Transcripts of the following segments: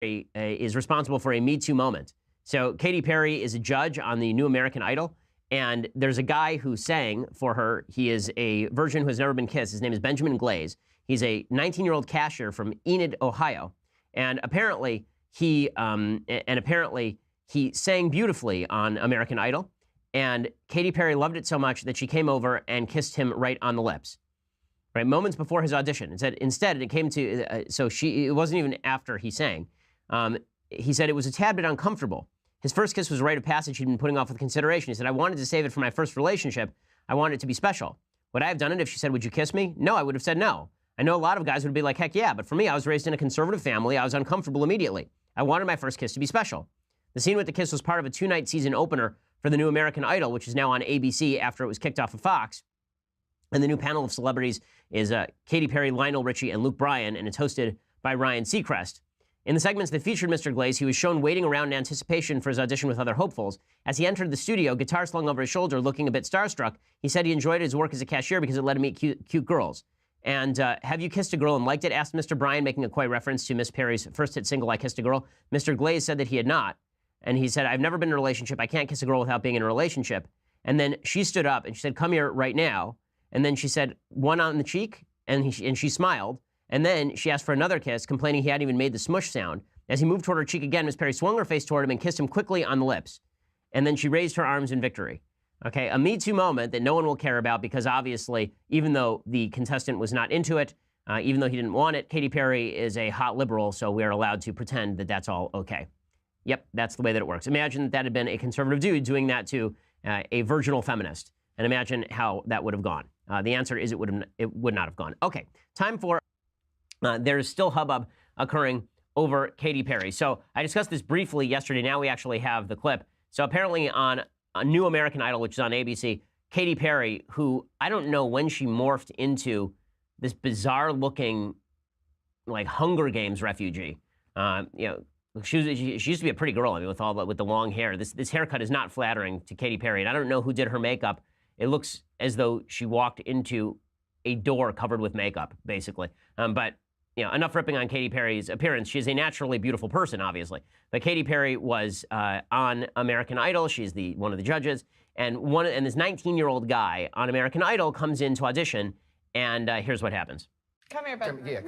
is responsible for a Me Too moment. So Katy Perry is a judge on the new American Idol, and there's a guy who sang for her. He is a virgin who has never been kissed. His name is Benjamin Glaze. He's a 19-year-old cashier from Enid, Ohio, and apparently he sang beautifully on American Idol. And Katy Perry loved it so much that she came over and kissed him right on the lips, right moments before his audition. Instead, it came to it wasn't even after he sang. He said it was a tad bit uncomfortable. His first kiss was a rite of passage he'd been putting off with consideration. He said, I wanted to save it for my first relationship. I wanted it to be special. Would I have done it if she said, would you kiss me? No, I would have said no. I know a lot of guys would be like, heck yeah, but for me, I was raised in a conservative family. I was uncomfortable immediately. I wanted my first kiss to be special. The scene with the kiss was part of a 2-night season opener for the new American Idol, which is now on ABC after it was kicked off of Fox. And the new panel of celebrities is Katy Perry, Lionel Richie, and Luke Bryan, and it's hosted by Ryan Seacrest. In the segments that featured Mr. Glaze, he was shown waiting around in anticipation for his audition with other hopefuls. As he entered the studio, guitar slung over his shoulder, looking a bit starstruck, he said he enjoyed his work as a cashier because it let him meet cute girls. And have you kissed a girl and liked it? Asked Mr. Bryan, making a coy reference to Miss Perry's first hit single, I Kissed a Girl. Mr. Glaze said that he had not. And he said, I've never been in a relationship. I can't kiss a girl without being in a relationship. And then she stood up and she said, come here right now. And then she said, one on the cheek, and she smiled. And then she asked for another kiss, complaining he hadn't even made the smush sound. As he moved toward her cheek again, Miss Perry swung her face toward him and kissed him quickly on the lips. And then she raised her arms in victory. Okay, a Me Too moment that no one will care about because obviously, even though the contestant was not into it, even though he didn't want it, Katy Perry is a hot liberal, so we're allowed to pretend that that's all okay. Yep, that's the way that it works. Imagine that had been a conservative dude doing that to a virginal feminist, and imagine how that would have gone. The answer is it would not have gone. Okay, time for, there's still hubbub occurring over Katy Perry. So I discussed this briefly yesterday. Now we actually have the clip. So apparently on a new American Idol, which is on ABC, Katy Perry, who I don't know when she morphed into this bizarre-looking, like Hunger Games refugee. She used to be a pretty girl. I mean, with the long hair. This haircut is not flattering to Katy Perry, and I don't know who did her makeup. It looks as though she walked into a door covered with makeup, basically. But enough ripping on Katy Perry's appearance. She's a naturally beautiful person, obviously. But Katy Perry was on American Idol. She's one of the judges, and this 19-year-old guy on American Idol comes in to audition, and here's what happens. Come here, Ben. Come here.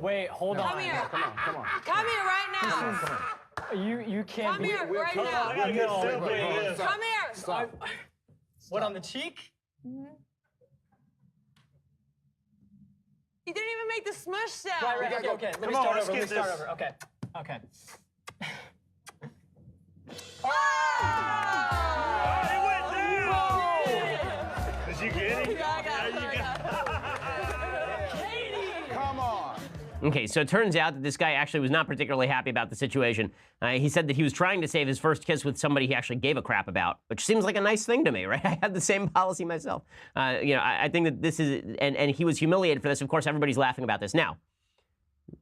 Wait, hold on. Come here. Come on. Come here right now. You can't. Come here right now. Come here. Stop. What, on the cheek? Mm-hmm. You didn't even make the smush sound. Right. Okay. Let me start over. Okay. It went down! Did you get it? I got it. Katy! Come on! Okay, so it turns out that this guy actually was not particularly happy about the situation. He said that he was trying to save his first kiss with somebody he actually gave a crap about, which seems like a nice thing to me, right? I had the same policy myself. I think that this is, and he was humiliated for this. Of course, everybody's laughing about this. Now,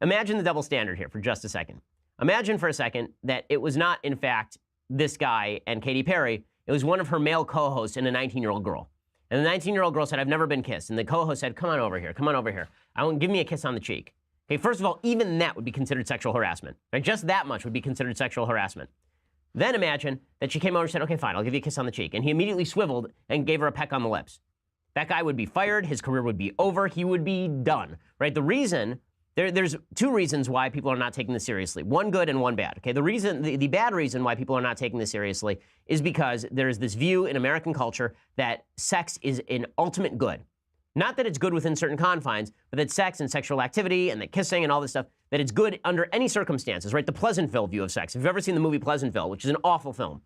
imagine the double standard here for just a second. Imagine for a second that it was not, in fact, this guy and Katy Perry. It was one of her male co-hosts and a 19-year-old girl. And the 19-year-old girl said, I've never been kissed. And the co-host said, come on over here. Give me a kiss on the cheek. Okay, first of all, even that would be considered sexual harassment. Right? Just that much would be considered sexual harassment. Then imagine that she came over and said, okay, fine, I'll give you a kiss on the cheek. And he immediately swiveled and gave her a peck on the lips. That guy would be fired. His career would be over. He would be done. Right? The reason, there's two reasons why people are not taking this seriously. One good and one bad. Okay, the bad reason why people are not taking this seriously is because there is this view in American culture that sex is an ultimate good. Not that it's good within certain confines, but that sex and sexual activity and the kissing and all this stuff, that it's good under any circumstances, right? The Pleasantville view of sex. If you've ever seen the movie Pleasantville, which is an awful film,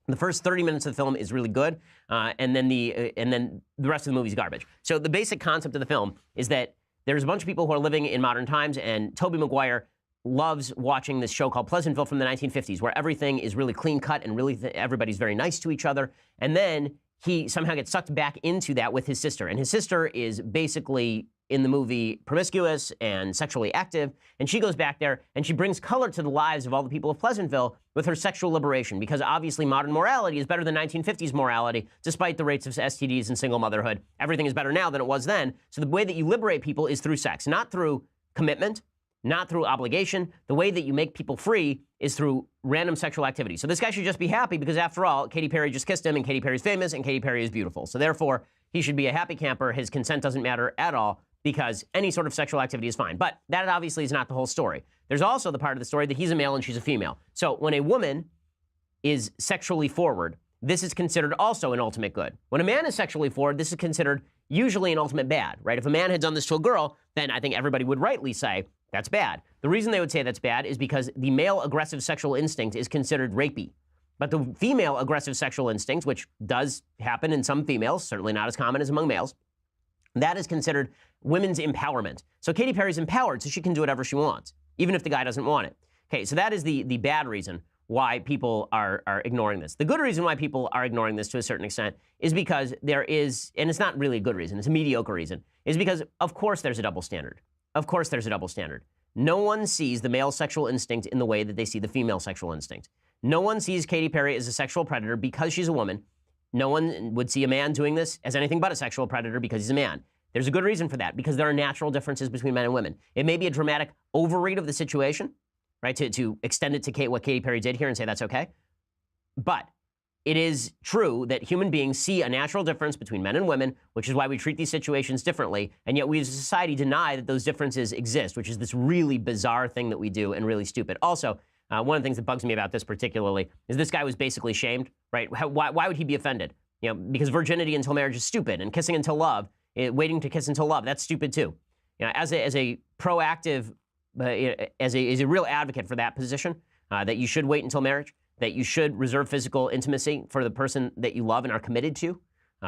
the first 30 minutes of the film is really good, and then the rest of the movie is garbage. So the basic concept of the film is that there's a bunch of people who are living in modern times, and Tobey Maguire loves watching this show called Pleasantville from the 1950s, where everything is really clean cut and really everybody's very nice to each other. And then he somehow gets sucked back into that with his sister. And his sister is basically, in the movie, promiscuous and sexually active. And she goes back there and she brings color to the lives of all the people of Pleasantville with her sexual liberation. Because obviously modern morality is better than 1950s morality, despite the rates of STDs and single motherhood. Everything is better now than it was then. So the way that you liberate people is through sex, not through commitment, not through obligation. The way that you make people free is through random sexual activity. So this guy should just be happy because, after all, Katy Perry just kissed him, and Katy Perry's famous, and Katy Perry is beautiful. So therefore, he should be a happy camper. His consent doesn't matter at all because any sort of sexual activity is fine. But that obviously is not the whole story. There's also the part of the story that he's a male and she's a female. So when a woman is sexually forward, this is considered also an ultimate good. When a man is sexually forward, this is considered usually an ultimate bad, right? If a man had done this to a girl, then I think everybody would rightly say that's bad. The reason they would say that's bad is because the male aggressive sexual instinct is considered rapey. But the female aggressive sexual instinct, which does happen in some females, certainly not as common as among males, that is considered women's empowerment. So Katy Perry's empowered, so she can do whatever she wants, even if the guy doesn't want it. Okay, so that is the bad reason why people are ignoring this. The good reason why people are ignoring this to a certain extent is because there is, and it's not really a good reason, it's a mediocre reason, is because of course there's a double standard. Of course there's a double standard. No one sees the male sexual instinct in the way that they see the female sexual instinct. No one sees Katy Perry as a sexual predator because she's a woman. No one would see a man doing this as anything but a sexual predator because he's a man. There's a good reason for that, because there are natural differences between men and women. It may be a dramatic overread of the situation, right, to extend it to what Katy Perry did here and say that's okay. But it is true that human beings see a natural difference between men and women, which is why we treat these situations differently, and yet we as a society deny that those differences exist, which is this really bizarre thing that we do and really stupid. Also, one of the things that bugs me about this particularly is this guy was basically shamed, right? Why would he be offended? You know, because virginity until marriage is stupid, and kissing until love, waiting to kiss until love, that's stupid too. You know, as a proactive, as a real advocate for that position, that you should wait until marriage, that you should reserve physical intimacy for the person that you love and are committed to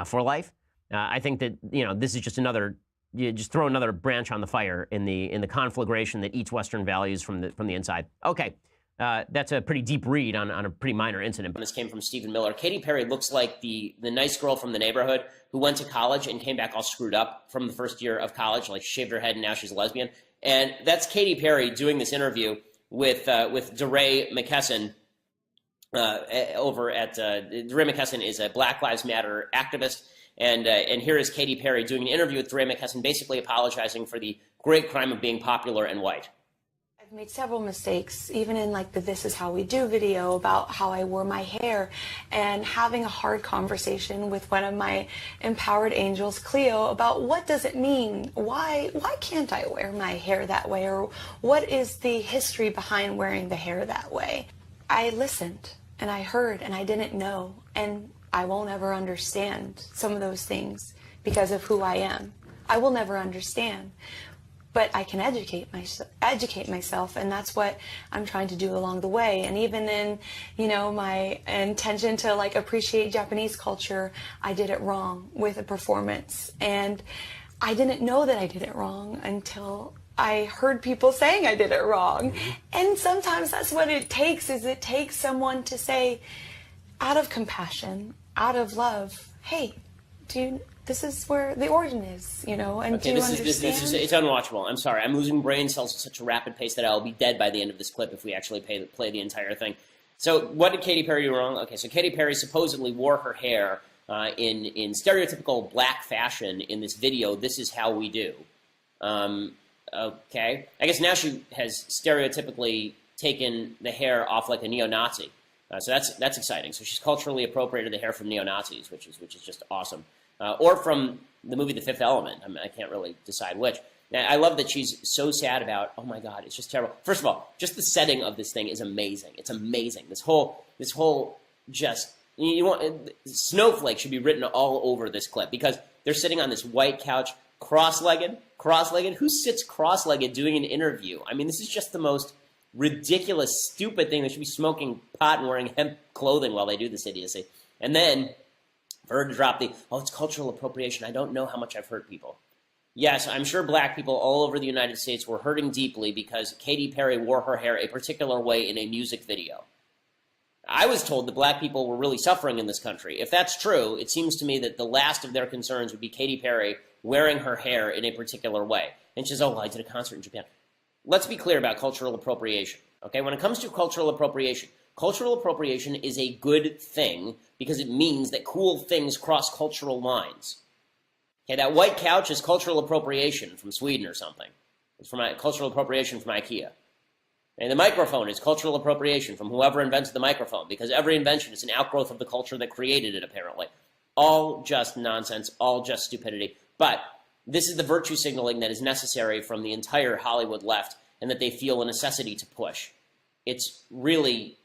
for life. I think that, you know, this is just another, you just throw another branch on the fire in the conflagration that eats Western values from the inside. Okay. That's a pretty deep read on a pretty minor incident. This came from Stephen Miller. Katy Perry looks like the nice girl from the neighborhood who went to college and came back all screwed up from the first year of college, like shaved her head and now she's a lesbian. And that's Katy Perry doing this interview with DeRay McKesson over at DeRay McKesson is a Black Lives Matter activist. And here is Katy Perry doing an interview with DeRay McKesson, basically apologizing for the great crime of being popular and white. I've made several mistakes, even in like the This Is How We Do video about how I wore my hair, and having a hard conversation with one of my empowered angels, Cleo, about what does it mean? Why can't I wear my hair that way? Or what is the history behind wearing the hair that way? I listened and I heard and I didn't know, and I won't ever understand some of those things because of who I am. I will never understand. But I can educate myself, and that's what I'm trying to do along the way. And even in, you know, my intention to like appreciate Japanese culture, I did it wrong with a performance. And I didn't know that I did it wrong until I heard people saying I did it wrong. And sometimes that's what it takes, is it takes someone to say, out of compassion, out of love, hey, this is where the origin is, you know, and okay, do you understand? It's unwatchable. I'm sorry. I'm losing brain cells at such a rapid pace that I'll be dead by the end of this clip if we actually play the entire thing. So what did Katy Perry do wrong? Okay, so Katy Perry supposedly wore her hair in stereotypical black fashion in this video, This Is How We Do. Okay. I guess now she has stereotypically taken the hair off like a neo-Nazi. So that's exciting. So she's culturally appropriated the hair from neo-Nazis, which is just awesome. Or from the movie The Fifth Element. I can't really decide which. Now, I love that she's so sad about, oh my God, it's just terrible. First of all, just the setting of this thing is amazing. It's amazing. This whole just, snowflake should be written all over this clip, because they're sitting on this white couch, cross-legged. Who sits cross-legged doing an interview? I mean, this is just the most ridiculous, stupid thing. They should be smoking pot and wearing hemp clothing while they do this idiocy. And then for her to drop it's cultural appropriation. I don't know how much I've hurt people. Yes, I'm sure black people all over the United States were hurting deeply because Katy Perry wore her hair a particular way in a music video. I was told that black people were really suffering in this country. If that's true, it seems to me that the last of their concerns would be Katy Perry wearing her hair in a particular way. And she says, oh, well, I did a concert in Japan. Let's be clear about cultural appropriation. Okay, when it comes to cultural appropriation is a good thing because it means that cool things cross cultural lines. Okay, that white couch is cultural appropriation from Sweden or something. It's from cultural appropriation from IKEA. And the microphone is cultural appropriation from whoever invented the microphone, because every invention is an outgrowth of the culture that created it, apparently. All just nonsense, all just stupidity. But this is the virtue signaling that is necessary from the entire Hollywood left, and that they feel a necessity to push. It's really,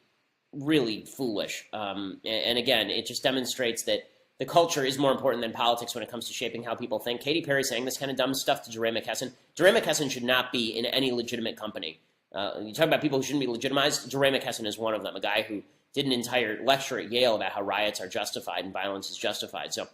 really foolish. And again, it just demonstrates that the culture is more important than politics when it comes to shaping how people think. Katy Perry saying this kind of dumb stuff to DeRay McKesson. DeRay McKesson should not be in any legitimate company. You talk about people who shouldn't be legitimized. DeRay McKesson is one of them, a guy who did an entire lecture at Yale about how riots are justified and violence is justified. So